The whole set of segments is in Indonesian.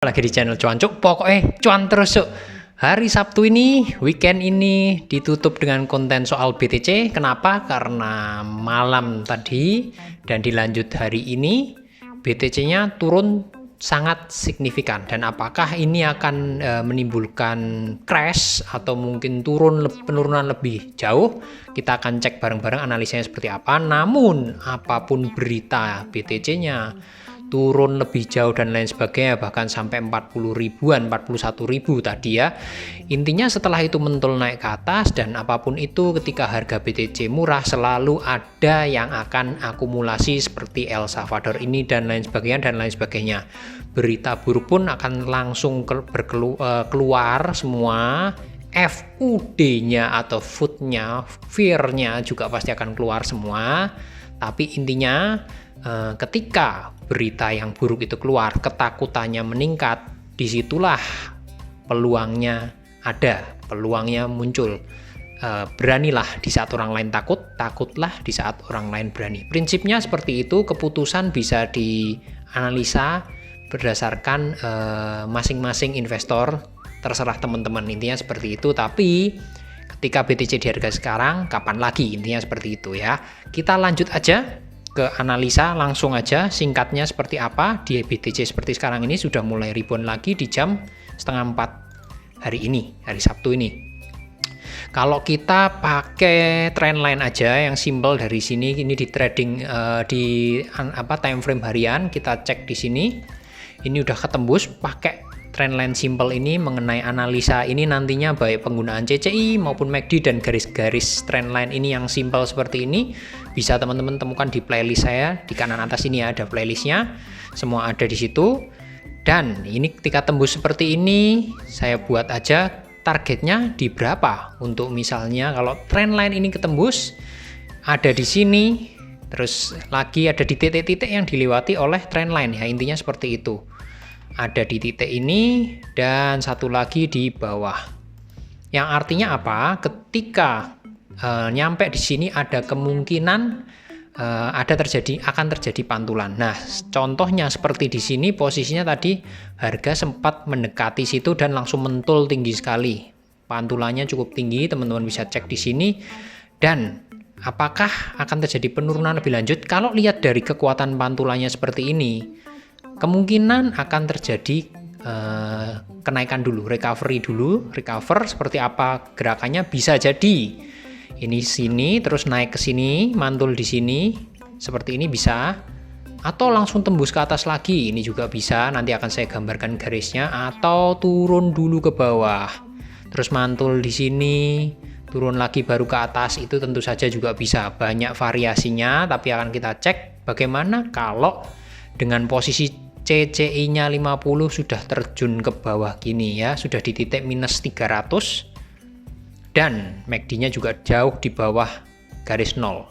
Lagi di channel Cuancuk, pokoknya cuan terus yuk. Hari Sabtu ini, weekend ini ditutup dengan konten soal BTC. Kenapa? Karena malam tadi dan dilanjut hari ini BTC-nya turun sangat signifikan. Dan apakah ini akan menimbulkan crash atau mungkin penurunan lebih jauh? Kita akan cek bareng-bareng analisanya seperti apa. Namun apapun berita BTC-nya turun lebih jauh dan lain sebagainya, bahkan sampai 40 ribuan, 41 ribu tadi ya. Intinya setelah itu mentul naik ke atas, dan apapun itu ketika harga BTC murah selalu ada yang akan akumulasi seperti El Salvador ini dan lain sebagainya. Berita buruk pun akan langsung keluar semua. FUD-nya atau food-nya, fear-nya juga pasti akan keluar semua. Tapi intinya ketika berita yang buruk itu keluar, ketakutannya meningkat, disitulah peluangnya ada, peluangnya muncul. Beranilah di saat orang lain takut, takutlah di saat orang lain berani. Prinsipnya seperti itu, keputusan bisa dianalisa berdasarkan masing-masing investor, terserah teman-teman, intinya seperti itu. Tapi ketika BTC di harga sekarang, kapan lagi? Intinya seperti itu ya. Kita lanjut aja ke analisa langsung aja, singkatnya seperti apa di BTC seperti sekarang ini sudah mulai rebound lagi di jam 3:30 hari ini, hari Sabtu ini. Kalau kita pakai trendline aja yang simple dari sini, ini di trading time frame harian, kita cek di sini. Ini udah ketembus pakai trendline simple ini mengenai analisa ini nantinya baik penggunaan CCI maupun MACD dan garis-garis trendline ini yang simple seperti ini bisa teman-teman temukan di playlist saya di kanan atas ini ya, ada playlistnya, semua ada di situ. Dan ini ketika tembus seperti ini saya buat aja targetnya di berapa untuk misalnya kalau trendline ini ketembus ada di sini, terus lagi ada di titik-titik yang dilewati oleh trendline ya, intinya seperti itu. Ada di titik ini dan satu lagi di bawah. Yang artinya apa? Ketika nyampe di sini ada kemungkinan akan terjadi pantulan. Nah, contohnya seperti di sini posisinya tadi harga sempat mendekati situ dan langsung mentul tinggi sekali. Pantulannya cukup tinggi, teman-teman bisa cek di sini. Dan apakah akan terjadi penurunan lebih lanjut? Kalau lihat dari kekuatan pantulannya seperti ini, kemungkinan akan terjadi kenaikan dulu, recover seperti apa gerakannya bisa jadi ini sini terus naik ke sini, mantul di sini seperti ini bisa, atau langsung tembus ke atas lagi, ini juga bisa, nanti akan saya gambarkan garisnya, atau turun dulu ke bawah terus mantul di sini, turun lagi baru ke atas, itu tentu saja juga bisa, banyak variasinya. Tapi akan kita cek bagaimana kalau dengan posisi CCI-nya 50 sudah terjun ke bawah gini ya, sudah di titik minus 300 dan MACD-nya juga jauh di bawah garis 0.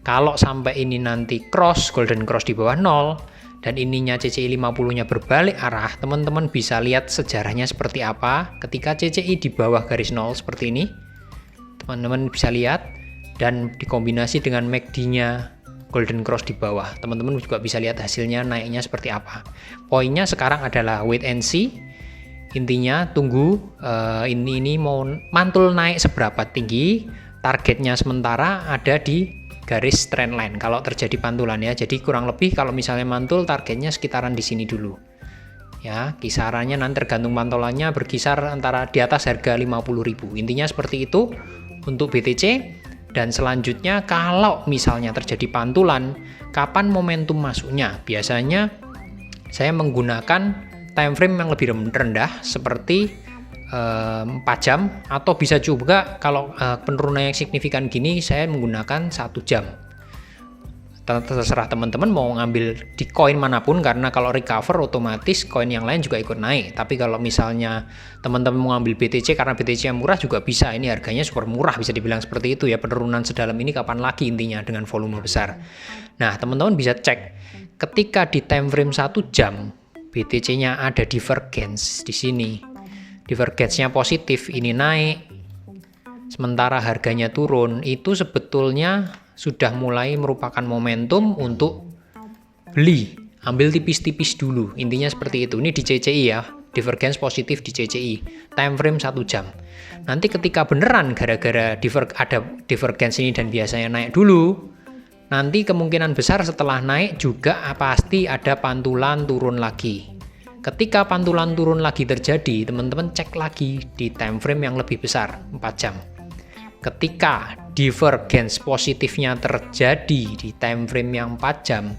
Kalau sampai ini nanti golden cross di bawah 0 dan ininya CCI 50-nya berbalik arah, teman-teman bisa lihat sejarahnya seperti apa ketika CCI di bawah garis 0 seperti ini. Teman-teman bisa lihat dan dikombinasi dengan MACD-nya golden cross di bawah, teman-teman juga bisa lihat hasilnya naiknya seperti apa. Poinnya sekarang adalah wait and see. Intinya tunggu ini mau mantul naik seberapa tinggi. Targetnya sementara ada di garis trendline kalau terjadi pantulan ya. Jadi kurang lebih kalau misalnya mantul targetnya sekitaran di sini dulu. Ya, kisarannya nanti tergantung pantulannya berkisar antara di atas harga 50.000. Intinya seperti itu untuk BTC. Dan selanjutnya kalau misalnya terjadi pantulan, kapan momentum masuknya? Biasanya saya menggunakan time frame yang lebih rendah seperti 4 jam, atau bisa juga kalau penurunan yang signifikan gini saya menggunakan 1 jam. Terserah teman-teman mau ngambil di koin manapun, karena kalau recover otomatis koin yang lain juga ikut naik. Tapi kalau misalnya teman-teman mau ngambil BTC karena BTC yang murah juga bisa, ini harganya super murah bisa dibilang seperti itu ya. Penurunan sedalam ini kapan lagi intinya dengan volume besar. Nah, teman-teman bisa cek ketika di time frame 1 jam BTC-nya ada divergence di sini. Divergence-nya positif, ini naik sementara harganya turun, itu sebetulnya sudah mulai merupakan momentum untuk beli ambil tipis-tipis dulu. Intinya seperti itu. Ini di CCI ya, divergence positif di CCI, time frame 1 jam. Nanti ketika beneran gara-gara ada divergence ini dan biasanya naik dulu, nanti kemungkinan besar setelah naik juga pasti ada pantulan turun lagi. Ketika pantulan turun lagi terjadi, teman-teman cek lagi di time frame yang lebih besar, 4 jam. Ketika divergence positifnya terjadi di time frame yang 4 jam,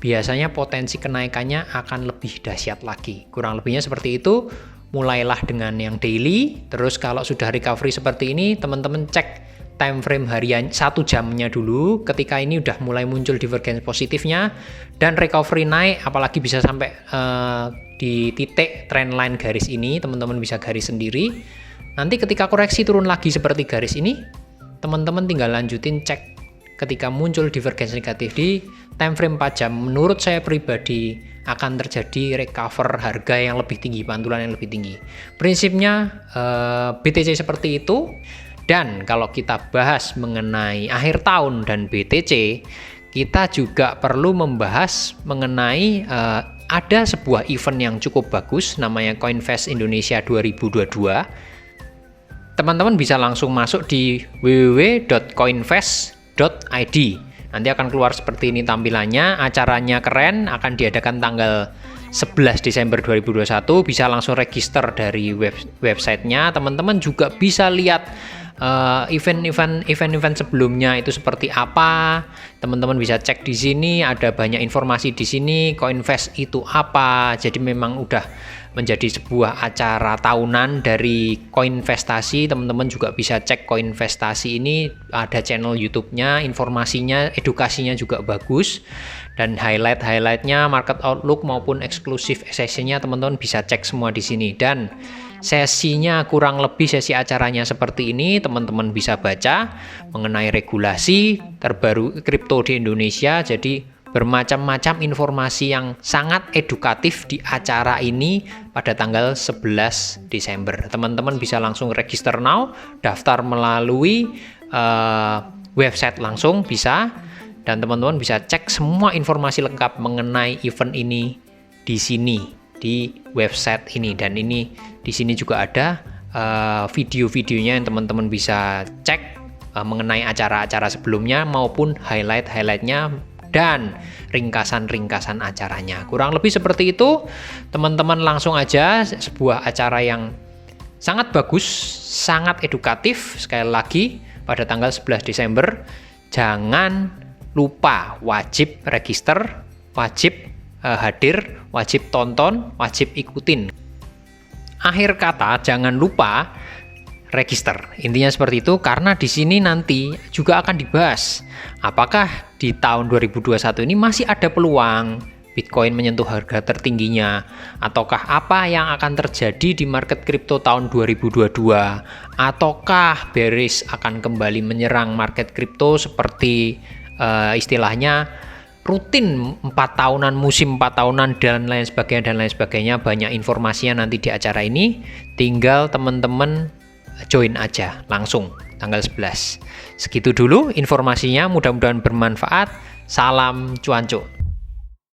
biasanya potensi kenaikannya akan lebih dahsyat lagi. Kurang lebihnya seperti itu. Mulailah dengan yang daily, terus kalau sudah recovery seperti ini, teman-teman cek time frame harian 1 jamnya dulu. Ketika ini udah mulai muncul divergence positifnya dan recovery naik, apalagi bisa sampai di titik trendline garis ini, teman-teman bisa garis sendiri. Nanti ketika koreksi turun lagi seperti garis ini, teman-teman tinggal lanjutin cek ketika muncul divergence negatif di time frame 4 jam. Menurut saya pribadi akan terjadi recover harga yang lebih tinggi, pantulan yang lebih tinggi. Prinsipnya BTC seperti itu. Dan kalau kita bahas mengenai akhir tahun dan BTC, kita juga perlu membahas mengenai ada sebuah event yang cukup bagus namanya CoinFest Indonesia 2022. Teman-teman bisa langsung masuk di www.coinfest.id. Nanti akan keluar seperti ini tampilannya. Acaranya keren, akan diadakan tanggal 11 Desember 2021. Bisa langsung register dari websitenya. Teman-teman juga bisa lihat event-event sebelumnya itu seperti apa. Teman-teman bisa cek di sini, ada banyak informasi di sini. CoinFest itu apa? Jadi memang udah menjadi sebuah acara tahunan dari Koinvestasi. Teman-teman juga bisa cek Koinvestasi ini, ada channel YouTube-nya, informasinya, edukasinya juga bagus. Dan highlight-highlightnya, market outlook maupun eksklusif sesinya teman-teman bisa cek semua di sini. Dan sesinya kurang lebih sesi acaranya seperti ini, teman-teman bisa baca mengenai regulasi terbaru kripto di Indonesia. Jadi bermacam-macam informasi yang sangat edukatif di acara ini pada tanggal 11 Desember. Teman-teman bisa langsung register now, daftar melalui website langsung bisa, dan teman-teman bisa cek semua informasi lengkap mengenai event ini di sini, di website ini. Dan ini di sini juga ada video-videonya yang teman-teman bisa cek mengenai acara-acara sebelumnya maupun highlight-highlightnya dan ringkasan-ringkasan acaranya. Kurang lebih seperti itu. Teman-teman langsung aja, sebuah acara yang sangat bagus, sangat edukatif. Sekali lagi pada tanggal 11 Desember, jangan lupa wajib register, wajib hadir, wajib tonton, wajib ikutin. Akhir kata, jangan lupa register. Intinya seperti itu, karena di sini nanti juga akan dibahas apakah di tahun 2021 ini masih ada peluang Bitcoin menyentuh harga tertingginya, ataukah apa yang akan terjadi di market kripto tahun 2022, ataukah bearish akan kembali menyerang market kripto seperti istilahnya rutin 4 tahunan, musim 4 tahunan dan lain sebagainya. Banyak informasinya nanti di acara ini. Tinggal teman-teman join aja langsung tanggal 11. Segitu dulu informasinya, mudah-mudahan bermanfaat. Salam cuanco.